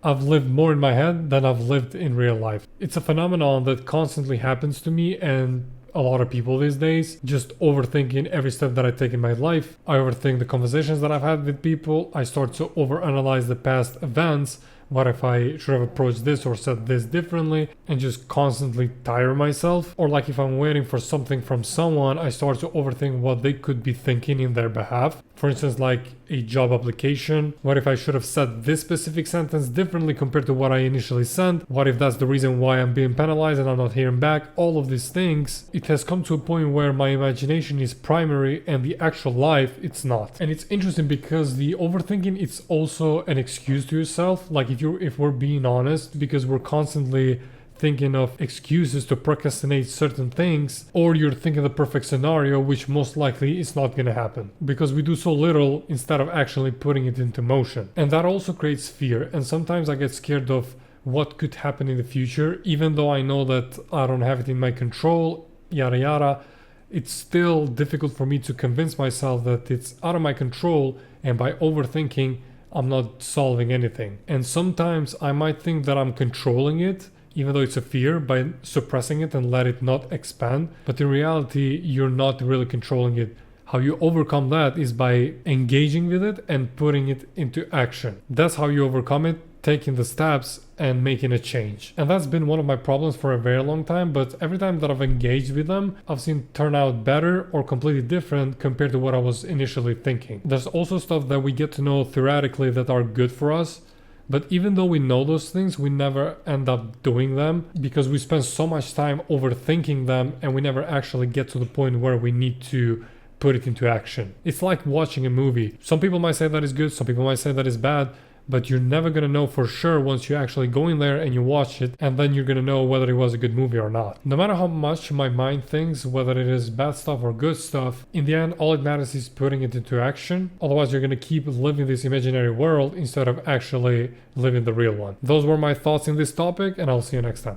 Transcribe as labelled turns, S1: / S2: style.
S1: I've lived more in my head than I've lived in real life. It's a phenomenon that constantly happens to me and a lot of people these days, just overthinking every step that I take in my life. I overthink the conversations that I've had with people. I start to overanalyze the past events. What if I should have approached this or said this differently, and just constantly tire myself? Or like if I'm waiting for something from someone, I start to overthink what they could be thinking in their behalf. For instance, like a job application. What if I should have said this specific sentence differently compared to what I initially sent? What if that's the reason why I'm being penalized and I'm not hearing back? All of these things, it has come to a point where my imagination is primary and the actual life, it's not. And it's interesting because the overthinking, it's also an excuse to yourself. Like if we're being honest, because we're constantly thinking of excuses to procrastinate certain things, or you're thinking the perfect scenario, which most likely is not going to happen because we do so little instead of actually putting it into motion. And that also creates fear. And sometimes I get scared of what could happen in the future, even though I know that I don't have it in my control, yada yada. It's still difficult for me to convince myself that it's out of my control, and by overthinking I'm not solving anything. And sometimes I might think that I'm controlling it, even though it's a fear, by suppressing it and let it not expand. But in reality, you're not really controlling it. How you overcome that is by engaging with it and putting it into action. That's how you overcome it, taking the steps and making a change. And that's been one of my problems for a very long time, but every time that I've engaged with them, I've seen turn out better or completely different compared to what I was initially thinking. There's also stuff that we get to know theoretically that are good for us, but even though we know those things, we never end up doing them because we spend so much time overthinking them and we never actually get to the point where we need to put it into action. It's like watching a movie. Some people might say that is good, some people might say that is bad, but you're never gonna know for sure once you actually go in there and you watch it, and then you're gonna know whether it was a good movie or not. No matter how much my mind thinks, whether it is bad stuff or good stuff, in the end, all it matters is putting it into action. Otherwise, you're gonna keep living this imaginary world instead of actually living the real one. Those were my thoughts in this topic, and I'll see you next time.